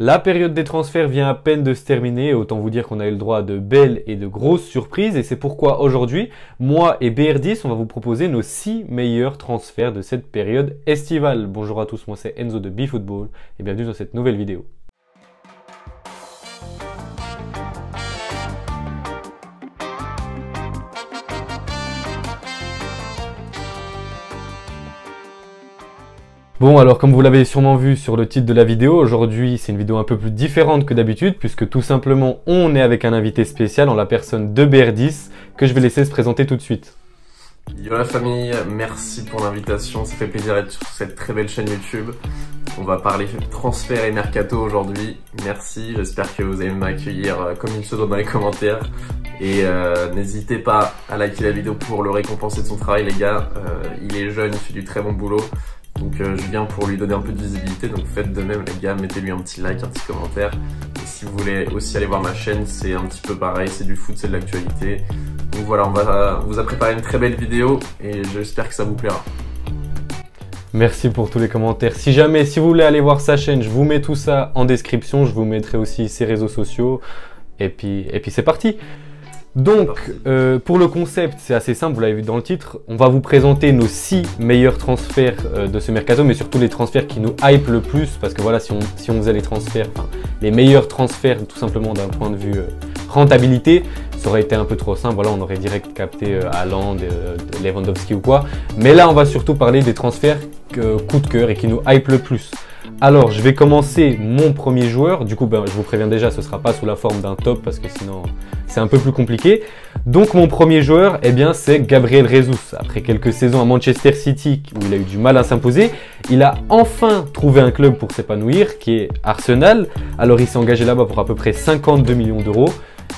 La période des transferts vient à peine de se terminer, autant vous dire qu'on a eu le droit à de belles et de grosses surprises et c'est pourquoi aujourd'hui, moi et BR10, on va vous proposer nos 6 meilleurs transferts de cette période estivale. Bonjour à tous, moi c'est Enzo de BeFootball et bienvenue dans cette nouvelle vidéo. Bon, alors comme vous l'avez sûrement vu sur le titre de la vidéo, aujourd'hui c'est une vidéo un peu plus différente que d'habitude puisque tout simplement on est avec un invité spécial en la personne de BR10 que je vais laisser se présenter tout de suite. Yo la famille, merci pour l'invitation, ça fait plaisir d'être sur cette très belle chaîne YouTube. On va parler transfert et mercato aujourd'hui, merci, j'espère que vous allez m'accueillir comme il se doit dans les commentaires. Et n'hésitez pas à liker la vidéo pour le récompenser de son travail les gars, il est jeune, il fait du très bon boulot. Donc je viens pour lui donner un peu de visibilité, donc faites de même les gars, mettez-lui un petit like, un petit commentaire. Et si vous voulez aussi aller voir ma chaîne, c'est un petit peu pareil, c'est du foot, c'est de l'actualité. Donc voilà, on vous a préparé une très belle vidéo et j'espère que ça vous plaira. Merci pour tous les commentaires. Si vous voulez aller voir sa chaîne, je vous mets tout ça en description, je vous mettrai aussi ses réseaux sociaux. Et puis c'est parti. Donc, pour le concept, c'est assez simple, vous l'avez vu dans le titre. On va vous présenter nos 6 meilleurs transferts de ce mercato, mais surtout les transferts qui nous hype le plus. Parce que voilà, si on faisait les transferts, les meilleurs transferts tout simplement d'un point de vue rentabilité, ça aurait été un peu trop simple. Voilà, on aurait direct capté Haaland, Lewandowski ou quoi. Mais là, on va surtout parler des transferts coup de cœur et qui nous hype le plus. Alors, je vais commencer mon premier joueur. Du coup, je vous préviens déjà, ce ne sera pas sous la forme d'un top parce que sinon, c'est un peu plus compliqué. Donc, mon premier joueur, eh bien, c'est Gabriel Jesus. Après quelques saisons à Manchester City où il a eu du mal à s'imposer, il a enfin trouvé un club pour s'épanouir qui est Arsenal. Alors, il s'est engagé là-bas pour à peu près 52 millions d'euros.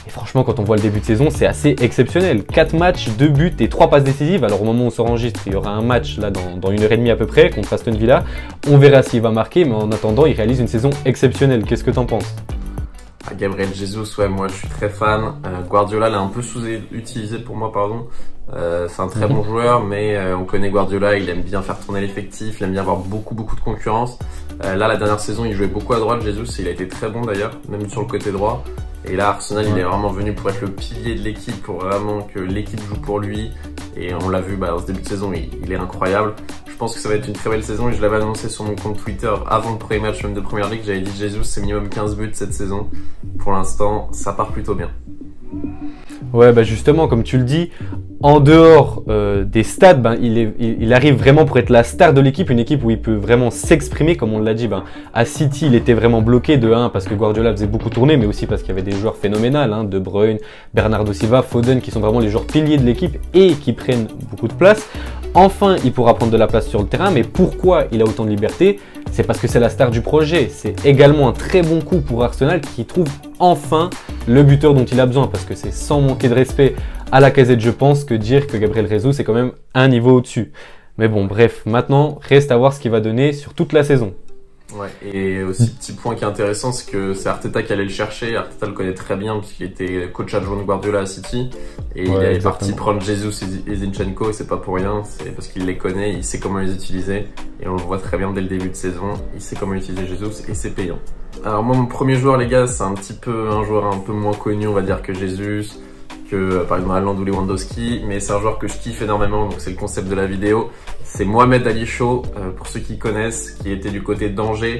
Et franchement, quand on voit le début de saison, c'est assez exceptionnel. 4 matchs, 2 buts et 3 passes décisives. Alors au moment où on s'enregistre, il y aura un match là dans 1h30 à peu près contre Aston Villa. On verra s'il va marquer, mais en attendant, il réalise une saison exceptionnelle. Qu'est-ce que t'en penses? Gabriel Jesus, ouais, moi je suis très fan. Guardiola l'a un peu sous-utilisé pour moi, pardon. C'est un très bon joueur, mais on connaît Guardiola, il aime bien faire tourner l'effectif, il aime bien avoir beaucoup de concurrence. Là, la dernière saison, il jouait beaucoup à droite, Jesus, et il a été très bon d'ailleurs, même sur le côté droit. Et là, Arsenal, il est vraiment venu pour être le pilier de l'équipe, pour vraiment que l'équipe joue pour lui. Et on l'a vu dans ce début de saison, il est incroyable. Je pense que ça va être une très belle saison et je l'avais annoncé sur mon compte Twitter avant le premier match même de Première Ligue. J'avais dit Jesus, c'est minimum 15 buts cette saison. Pour l'instant, ça part plutôt bien. Ouais, justement, comme tu le dis, en dehors des stats, il arrive vraiment pour être la star de l'équipe, une équipe où il peut vraiment s'exprimer, comme on l'a dit. À City, il était vraiment bloqué de 1 parce que Guardiola faisait beaucoup tourner, mais aussi parce qu'il y avait des joueurs phénoménaux, De Bruyne, Bernardo Silva, Foden, qui sont vraiment les joueurs piliers de l'équipe et qui prennent beaucoup de place. Enfin, il pourra prendre de la place sur le terrain, mais pourquoi il a autant de liberté? C'est parce que c'est la star du projet. C'est également un très bon coup pour Arsenal qui trouve enfin le buteur dont il a besoin, parce que c'est sans manquer de respect à Lacazette, je pense, que dire que Gabriel Jesus c'est quand même un niveau au-dessus. Mais bon, bref, maintenant, reste à voir ce qu'il va donner sur toute la saison. Ouais, et aussi petit point qui est intéressant, c'est que c'est Arteta qui allait le chercher. Arteta le connaît très bien puisqu'il était coach adjoint de Guardiola à City et il est parti prendre Jesus et Zinchenko et c'est pas pour rien, c'est parce qu'il les connaît, il sait comment les utiliser et on le voit très bien dès le début de saison, il sait comment utiliser Jesus et c'est payant. Alors moi mon premier joueur les gars, c'est un joueur un peu moins connu on va dire que Jesus, que par exemple Haaland ou Lewandowski, mais c'est un joueur que je kiffe énormément, donc c'est le concept de la vidéo. C'est Mohamed Ali Sow, pour ceux qui connaissent, qui était du côté d'Angers,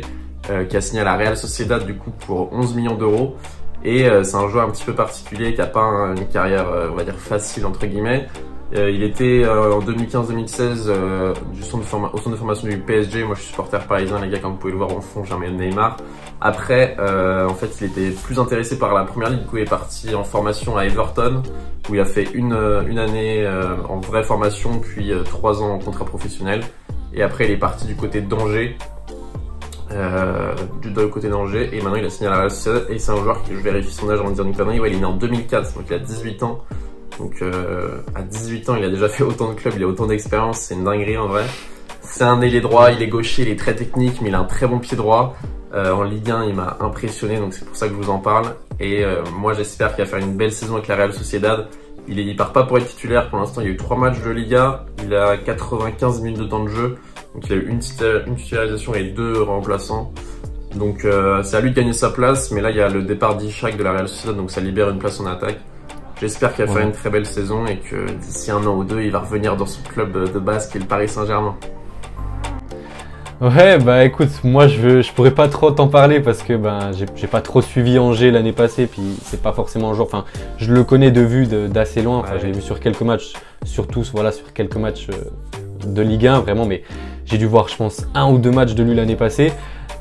qui a signé à la Real Sociedad du coup pour 11 millions d'euros. Et c'est un joueur un petit peu particulier qui n'a pas une carrière, on va dire, facile entre guillemets. Il était en 2015-2016 au centre de formation du PSG. Moi je suis supporter parisien les gars, comme vous pouvez le voir en fond, j'ai un Neymar. Après, en fait, il était plus intéressé par la première ligue. Du coup, il est parti en formation à Everton, où il a fait une année en vraie formation, puis 3 ans en contrat professionnel. Et après, il est parti du côté d'Angers, et maintenant il a signé à la Real Sociedad. Et c'est un joueur qui, je vérifie son âge avant de dire une connerie, ouais, il est né en 2004, donc il a 18 ans. Donc à 18 ans, il a déjà fait autant de clubs, il a autant d'expérience, c'est une dinguerie en vrai. C'est un ailier droit, il est gaucher, il est très technique, mais il a un très bon pied droit. En Ligue 1, il m'a impressionné, donc c'est pour ça que je vous en parle. Et moi, j'espère qu'il va faire une belle saison avec la Real Sociedad. Il part pas pour être titulaire pour l'instant. Il y a eu 3 matchs de Liga, il a 95 minutes de temps de jeu. Donc il a eu une titularisation et 2 remplaçants. Donc c'est à lui de gagner sa place, mais là il y a le départ d'Ishak de la Real Sociedad, donc ça libère une place en attaque. J'espère qu'il va faire une très belle saison et que d'ici 1 an ou 2, il va revenir dans son club de base qui est le Paris Saint-Germain. Ouais, bah écoute, moi je pourrais pas trop t'en parler parce que j'ai pas trop suivi Angers l'année passée, puis c'est pas forcément un joueur, enfin je le connais de vue d'assez loin, enfin je l'ai vu sur quelques matchs, surtout voilà, sur quelques matchs de Ligue 1 vraiment, mais j'ai dû voir je pense 1 ou 2 matchs de lui l'année passée.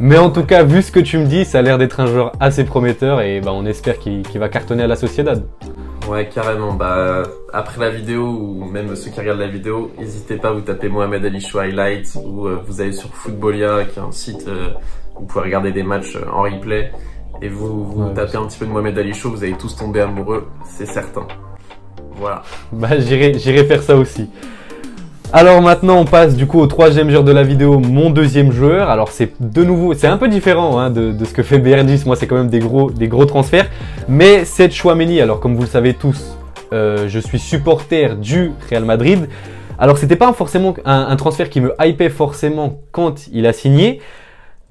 Mais en tout cas, vu ce que tu me dis, ça a l'air d'être un joueur assez prometteur et on espère qu'il va cartonner à la Sociedad. Ouais, carrément. Après la vidéo, ou même ceux qui regardent la vidéo, n'hésitez pas à vous taper Mohamed Ali Chou Highlights, ou vous allez sur Footballia, qui est un site où vous pouvez regarder des matchs en replay, et vous tapez un petit peu de Mohamed Ali Chou, vous allez tous tomber amoureux, c'est certain. Voilà. J'irai faire ça aussi. Alors maintenant on passe du coup au 3e joueur de la vidéo, mon 2e joueur. Alors c'est de nouveau, c'est un peu différent hein, de ce que fait Berdis, moi c'est quand même des gros transferts. Mais c'est Tchouaméni, alors comme vous le savez tous, je suis supporter du Real Madrid. Alors c'était pas forcément un transfert qui me hypait forcément quand il a signé.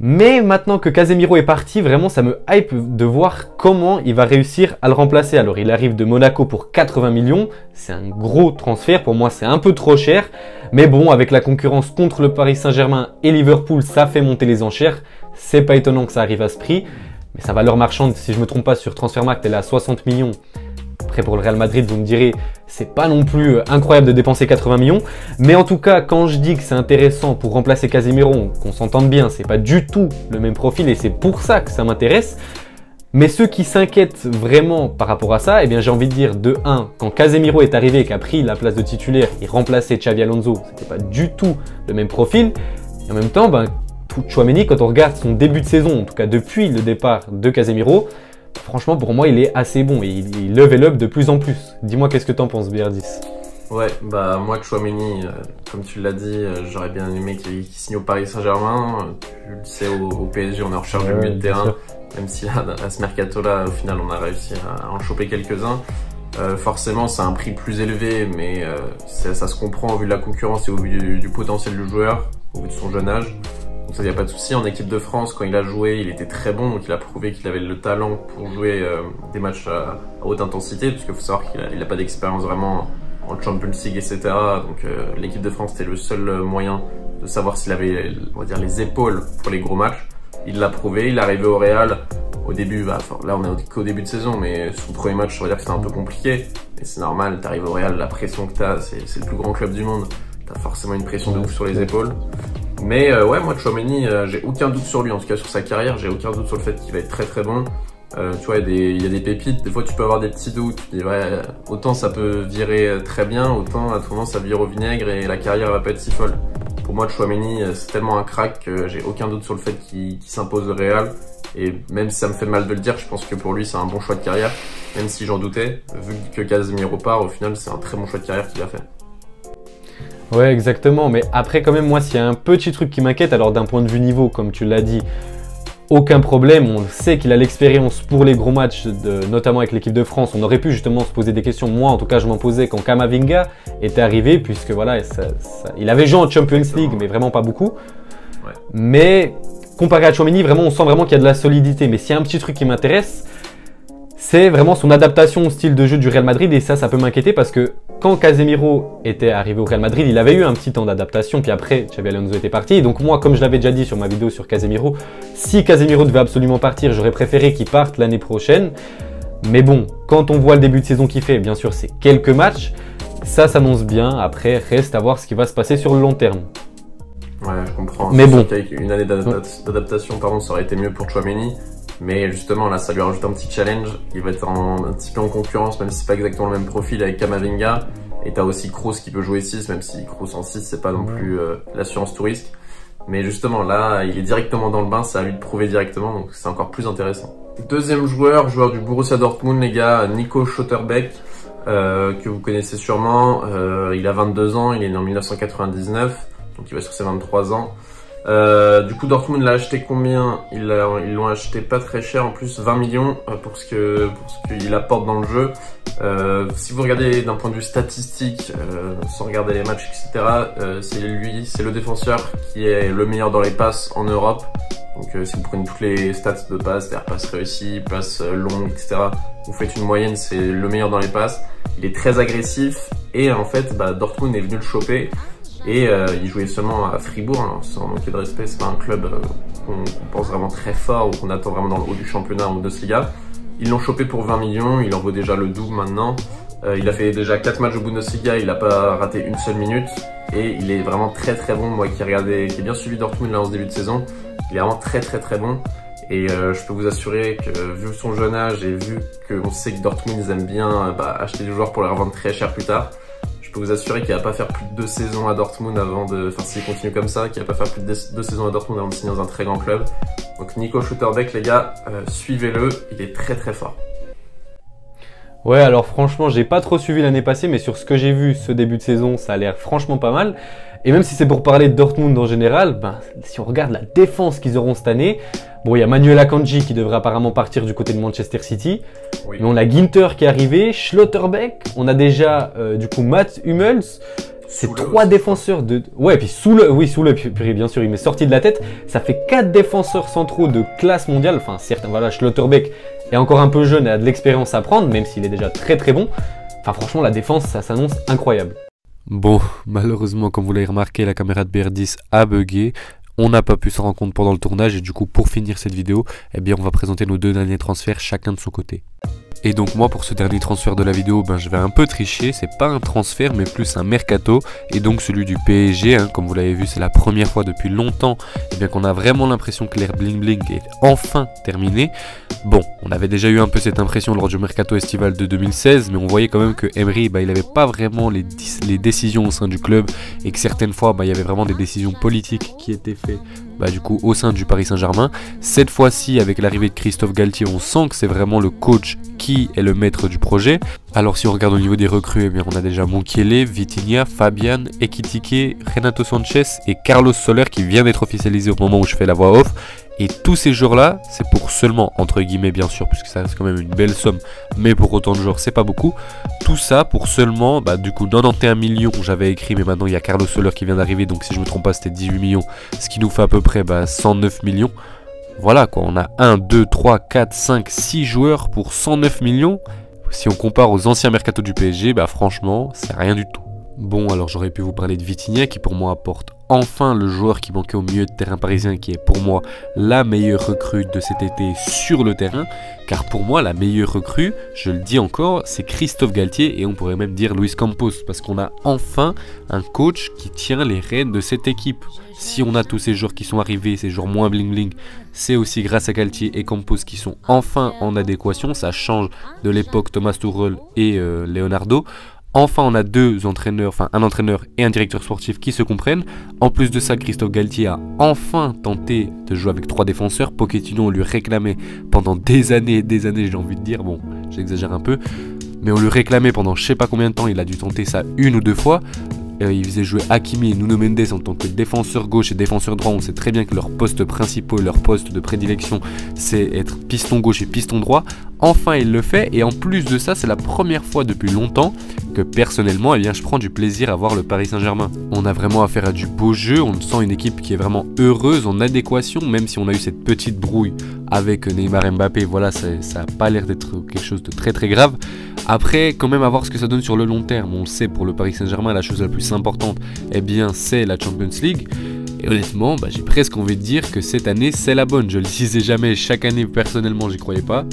Mais maintenant que Casemiro est parti, vraiment ça me hype de voir comment il va réussir à le remplacer. Alors il arrive de Monaco pour 80 millions, c'est un gros transfert, pour moi c'est un peu trop cher. Mais bon, avec la concurrence contre le Paris Saint-Germain et Liverpool, ça fait monter les enchères. C'est pas étonnant que ça arrive à ce prix. Mais sa valeur marchande, si je me trompe pas, sur Transfermarkt, elle est à 60 millions. Après pour le Real Madrid, vous me direz, c'est pas non plus incroyable de dépenser 80 millions. Mais en tout cas, quand je dis que c'est intéressant pour remplacer Casemiro, qu'on s'entende bien, c'est pas du tout le même profil et c'est pour ça que ça m'intéresse. Mais ceux qui s'inquiètent vraiment par rapport à ça, eh bien j'ai envie de dire de 1, quand Casemiro est arrivé et qu'a pris la place de titulaire, il remplaçait Xabi Alonso, c'était pas du tout le même profil. Et en même temps, Tchouaméni, quand on regarde son début de saison, en tout cas depuis le départ de Casemiro, franchement pour moi il est assez bon et il level up de plus en plus. Dis-moi qu'est-ce que t'en penses, Berdis? Ouais, moi Tchouaméni, comme tu l'as dit, j'aurais bien aimé qu'il signe au Paris Saint-Germain. Tu le sais, au PSG on est en recherche de milieu de terrain. Sûr. Même si là, à ce mercato-là, au final, on a réussi à en choper quelques-uns. Forcément, c'est un prix plus élevé, mais ça se comprend au vu de la concurrence et au vu du potentiel du joueur, au vu de son jeune âge. Donc ça, il n'y a pas de souci. En équipe de France, quand il a joué, il était très bon, donc il a prouvé qu'il avait le talent pour jouer des matchs à haute intensité, parce qu'il faut savoir qu'il n'a pas d'expérience vraiment en Champions League, etc. Donc l'équipe de France, c'était le seul moyen de savoir s'il avait, on va dire, les épaules pour les gros matchs. Il l'a prouvé, il est arrivé au Real. Au début, là on est qu'au début de saison, mais son premier match, on va dire que c'était un peu compliqué. Et c'est normal, t'arrives au Real, la pression que t'as, c'est le plus grand club du monde. T'as forcément une pression de ouf sur les épaules. Mais ouais, moi Tchouaméni, j'ai aucun doute sur lui, en tout cas sur sa carrière, j'ai aucun doute sur le fait qu'il va être très très bon. Tu vois, il y a des pépites, des fois tu peux avoir des petits doutes, tu dis ouais, autant ça peut virer très bien, autant à tout moment ça vire au vinaigre et la carrière va pas être si folle. Pour moi, Tchouaméni, c'est tellement un crack que j'ai aucun doute sur le fait qu'il s'impose au Real. Et même si ça me fait mal de le dire, je pense que pour lui, c'est un bon choix de carrière. Même si j'en doutais, vu que Casemiro part, au final, c'est un très bon choix de carrière qu'il a fait. Ouais, exactement. Mais après, quand même, moi, s'il y a un petit truc qui m'inquiète, alors d'un point de vue niveau, comme tu l'as dit, aucun problème, on sait qu'il a l'expérience pour les gros matchs, notamment avec l'équipe de France. On aurait pu justement se poser des questions. Moi, en tout cas, je m'en posais quand Camavinga était arrivé, puisque voilà, il avait joué en Champions League, mais vraiment pas beaucoup. Ouais. Mais comparé à Tchouaméni, vraiment, on sent vraiment qu'il y a de la solidité. Mais s'il y a un petit truc qui m'intéresse, c'est vraiment son adaptation au style de jeu du Real Madrid. Et ça peut m'inquiéter parce que quand Casemiro était arrivé au Real Madrid, il avait eu un petit temps d'adaptation, puis après, Xabi Alonso était parti. Et donc moi, comme je l'avais déjà dit sur ma vidéo sur Casemiro, si Casemiro devait absolument partir, j'aurais préféré qu'il parte l'année prochaine. Mais bon, quand on voit le début de saison qu'il fait, bien sûr, c'est quelques matchs, ça s'annonce bien. Après, reste à voir ce qui va se passer sur le long terme. Ouais, je comprends. Mais bon. Avec une année d'adaptation, pardon, ça aurait été mieux pour Tchouaméni. Mais justement, là, ça lui rajoute un petit challenge. Il va être un petit peu en concurrence, même si c'est pas exactement le même profil avec Camavinga. Et t'as aussi Kroos qui peut jouer 6, même si Kroos en 6, c'est pas non plus l'assurance tout risque. Mais justement, là, il est directement dans le bain, ça a lui de prouver directement, donc c'est encore plus intéressant. Deuxième joueur du Borussia Dortmund, les gars, Nico Schlotterbeck, que vous connaissez sûrement. Il a 22 ans, il est né en 1999, donc il va sur ses 23 ans. Du coup, Dortmund l'a acheté combien? Ils l'ont acheté pas très cher, en plus 20 millions pour ce qu'il apporte dans le jeu. Si vous regardez d'un point de vue statistique, sans regarder les matchs, etc., c'est le défenseur qui est le meilleur dans les passes en Europe. Donc si vous prenez toutes les stats de passes, c'est-à-dire passes réussies, passes longues, etc., vous faites une moyenne, c'est le meilleur dans les passes. Il est très agressif et en fait, Dortmund est venu le choper. Et il jouait seulement à Fribourg, alors sans manquer de respect, c'est pas un club qu'on pense vraiment très fort ou qu'on attend vraiment dans le haut du championnat ou Bundesliga. Ils l'ont chopé pour 20 millions, il en vaut déjà le double maintenant. Il a fait déjà 4 matchs au Bundesliga, il n'a pas raté une seule minute. Et il est vraiment très très bon, moi qui ai bien suivi Dortmund là en ce début de saison. Il est vraiment très très très bon. Et je peux vous assurer que vu son jeune âge et vu qu'on sait que Dortmund ils aiment bien acheter des joueurs pour les revendre très cher plus tard, je peux vous assurer qu'il va pas faire plus de 2 saisons à Dortmund s'il continue comme ça, qu'il va pas faire plus de 2 saisons à Dortmund avant de signer dans un très grand club. Donc Nico Schlotterbeck, les gars, suivez-le, il est très très fort. Ouais, alors franchement, j'ai pas trop suivi l'année passée, mais sur ce que j'ai vu ce début de saison, ça a l'air franchement pas mal. Et même si c'est pour parler de Dortmund en général, si on regarde la défense qu'ils auront cette année, bon, il y a Manuel Akanji qui devrait apparemment partir du côté de Manchester City. Oui. Mais on a Ginter qui est arrivé, Schlotterbeck, on a déjà du coup Mats Hummels. C'est 3 défenseurs de... Ouais, puis Soule, bien sûr, il m'est sorti de la tête. Ça fait 4 défenseurs centraux de classe mondiale. Enfin, certes, voilà, Schlotterbeck est encore un peu jeune et a de l'expérience à prendre, même s'il est déjà très très bon. Enfin, franchement, la défense, ça s'annonce incroyable. Bon, malheureusement, comme vous l'avez remarqué, la caméra de BR10 a bugué. On n'a pas pu s'en rendre compte pendant le tournage et du coup, pour finir cette vidéo, eh bien, on va présenter nos 2 derniers transferts, chacun de son côté. Et donc moi pour ce dernier transfert de la vidéo, je vais un peu tricher, c'est pas un transfert mais plus un mercato, et donc celui du PSG, comme vous l'avez vu c'est la première fois depuis longtemps qu'on a vraiment l'impression que l'ère bling bling est enfin terminée. Bon, on avait déjà eu un peu cette impression lors du mercato estival de 2016, mais on voyait quand même que Emery, il avait pas vraiment les décisions au sein du club, et que certaines fois il y avait vraiment des décisions politiques qui étaient faites du coup au sein du Paris Saint-Germain. Cette fois-ci avec l'arrivée de Christophe Galtier, on sent que c'est vraiment le coach qui est le maître du projet. Alors si on regarde au niveau des recrues, on a déjà Mukiele, Vitinha, Fabian, Ekitike, Renato Sanchez et Carlos Soler qui vient d'être officialisé au moment où je fais la voix off. Et tous ces joueurs-là, c'est pour seulement, entre guillemets bien sûr, puisque ça reste quand même une belle somme, mais pour autant de joueurs, c'est pas beaucoup. Tout ça pour seulement, du coup, 91 millions, j'avais écrit, mais maintenant il y a Carlos Soler qui vient d'arriver, donc si je me trompe pas, c'était 18 millions, ce qui nous fait à peu près 109 millions. Voilà quoi, on a 1, 2, 3, 4, 5, 6 joueurs pour 109 millions. Si on compare aux anciens mercatos du PSG, franchement, c'est rien du tout. Bon, alors j'aurais pu vous parler de Vitinha qui pour moi apporte enfin le joueur qui manquait au milieu de terrain parisien, qui est pour moi la meilleure recrue de cet été sur le terrain. Car pour moi, la meilleure recrue, je le dis encore, c'est Christophe Galtier et on pourrait même dire Luis Campos. Parce qu'on a enfin un coach qui tient les rênes de cette équipe. Si on a tous ces joueurs qui sont arrivés, ces joueurs moins bling bling, c'est aussi grâce à Galtier et Campos qui sont enfin en adéquation. Ça change de l'époque Thomas Tuchel et Leonardo. Enfin, on a 2 entraîneurs, un entraîneur et un directeur sportif qui se comprennent. En plus de ça, Christophe Galtier a enfin tenté de jouer avec 3 défenseurs. Pochettino, on lui réclamait pendant des années, j'ai envie de dire. Bon, j'exagère un peu. Mais on lui réclamait pendant je sais pas combien de temps. Il a dû tenter ça 1 ou 2 fois. Il faisait jouer Hakimi et Nuno Mendes en tant que défenseur gauche et défenseur droit. On sait très bien que leurs postes principaux, leur poste de prédilection, c'est être piston gauche et piston droit. Enfin, il le fait, et en plus de ça, c'est la première fois depuis longtemps que personnellement, je prends du plaisir à voir le Paris Saint-Germain. On a vraiment affaire à du beau jeu, on sent une équipe qui est vraiment heureuse, en adéquation, même si on a eu cette petite brouille avec Neymar et Mbappé. Voilà, ça n'a pas l'air d'être quelque chose de très très grave. Après, quand même à voir ce que ça donne sur le long terme. On le sait, pour le Paris Saint-Germain, la chose la plus importante, c'est la Champions League. Et honnêtement, j'ai presque envie de dire que cette année, c'est la bonne. Je le disais jamais, chaque année, personnellement, j'y croyais pas.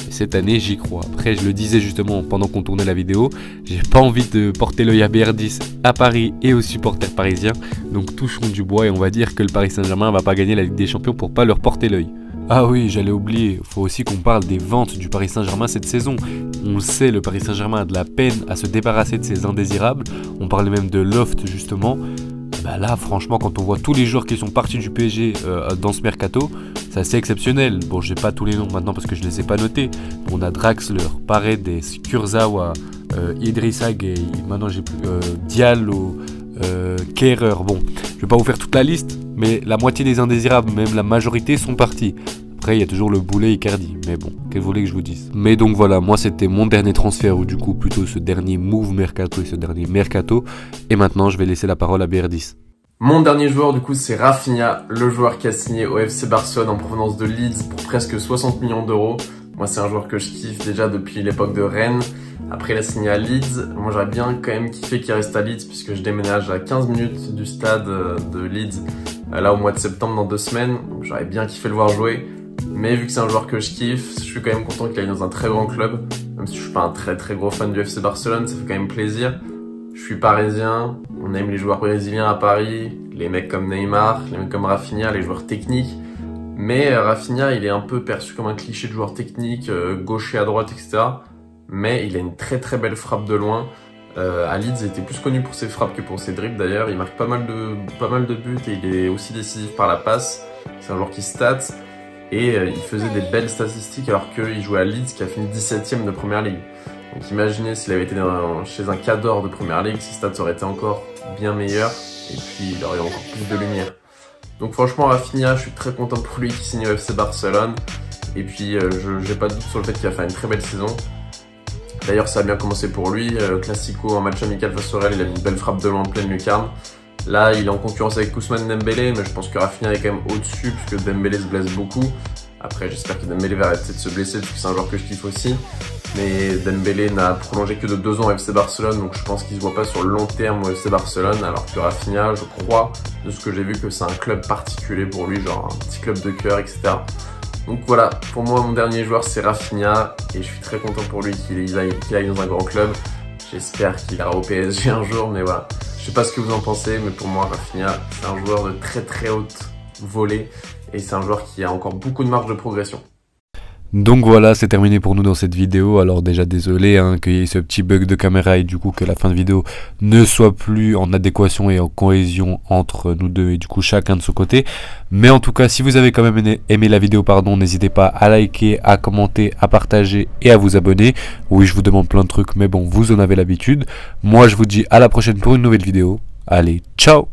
Et cette année, j'y crois. Après, je le disais justement pendant qu'on tournait la vidéo, j'ai pas envie de porter l'œil à BR10 à Paris et aux supporters parisiens. Donc touchons du bois et on va dire que le Paris Saint-Germain va pas gagner la Ligue des Champions pour pas leur porter l'œil. Ah oui, j'allais oublier, faut aussi qu'on parle des ventes du Paris Saint-Germain cette saison. On le sait, le Paris Saint-Germain a de la peine à se débarrasser de ses indésirables. On parlait même de Loft justement. Là, franchement, quand on voit tous les joueurs qui sont partis du PSG dans ce mercato, c'est assez exceptionnel. Bon, j'ai pas tous les noms maintenant parce que je les ai pas notés. On a Draxler, Paredes, Kurzawa, Idrissa Gueye, maintenant j'ai plus Diallo, Kehrer. Bon, je vais pas vous faire toute la liste, Mais la moitié des indésirables, même la majorité, sont partis. Après, il y a toujours le boulet Icardi, mais bon, qu'est-ce que vous voulez que je vous dise? Mais donc voilà, moi c'était mon dernier transfert, ou du coup plutôt ce dernier move mercato et ce dernier mercato. Et maintenant, je vais laisser la parole à BR10. Mon dernier joueur du coup c'est Rafinha, le joueur qui a signé au FC Barcelone en provenance de Leeds pour presque 60 millions d'euros. Moi c'est un joueur que je kiffe déjà depuis l'époque de Rennes. Après il a signé à Leeds. Moi j'aurais bien quand même kiffé qu'il reste à Leeds puisque je déménage à 15 minutes du stade de Leeds là au mois de septembre dans 2 semaines. J'aurais bien kiffé le voir jouer. Mais vu que c'est un joueur que je kiffe, je suis quand même content qu'il aille dans un très grand club. Même si je suis pas un très gros fan du FC Barcelone, ça fait quand même plaisir. Je suis parisien, on aime les joueurs brésiliens à Paris, les mecs comme Neymar, les mecs comme Rafinha, les joueurs techniques. Mais Rafinha, il est un peu perçu comme un cliché de joueur technique, gaucher à droite, etc. Mais il a une très belle frappe de loin. À Leeds, il était plus connu pour ses frappes que pour ses dribbles d'ailleurs. Il marque pas mal de buts et il est aussi décisif par la passe. C'est un joueur qui stat. Et il faisait des belles statistiques alors qu'il jouait à Leeds qui a fini 17ème de Première Ligue. Donc imaginez s'il avait été chez un cadre de Première Ligue, ses stats auraient été encore bien meilleurs et puis il aurait encore plus de lumière. Donc franchement Rafinha, je suis très content pour lui qui signe au FC Barcelone. Et puis j'ai pas de doute sur le fait qu'il va faire une très belle saison. D'ailleurs ça a bien commencé pour lui, Classico en match amical face au Real, il a mis une belle frappe de loin en pleine lucarne. Là, il est en concurrence avec Ousmane Dembélé, mais je pense que Rafinha est quand même au-dessus, puisque Dembélé se blesse beaucoup. Après, j'espère que Dembélé va arrêter de se blesser, parce que c'est un joueur que je kiffe aussi. Mais Dembélé n'a prolongé que de 2 ans au FC Barcelone, donc je pense qu'il se voit pas sur le long terme au FC Barcelone, alors que Rafinha, je crois, de ce que j'ai vu, que c'est un club particulier pour lui, genre un petit club de cœur, etc. Donc voilà, pour moi, mon dernier joueur, c'est Rafinha, et je suis très content pour lui qu'il aille dans un grand club. J'espère qu'il ira au PSG un jour, mais voilà. Je sais pas ce que vous en pensez, mais pour moi, Rafinha, c'est un joueur de très haute volée et c'est un joueur qui a encore beaucoup de marge de progression. Donc voilà, c'est terminé pour nous dans cette vidéo. Alors déjà désolé qu'il y ait ce petit bug de caméra et du coup que la fin de vidéo ne soit plus en adéquation et en cohésion entre nous deux et du coup chacun de son côté. Mais en tout cas, si vous avez quand même aimé la vidéo, n'hésitez pas à liker, à commenter, à partager et à vous abonner. Oui, je vous demande plein de trucs, mais bon, vous en avez l'habitude. Moi, je vous dis à la prochaine pour une nouvelle vidéo. Allez, ciao!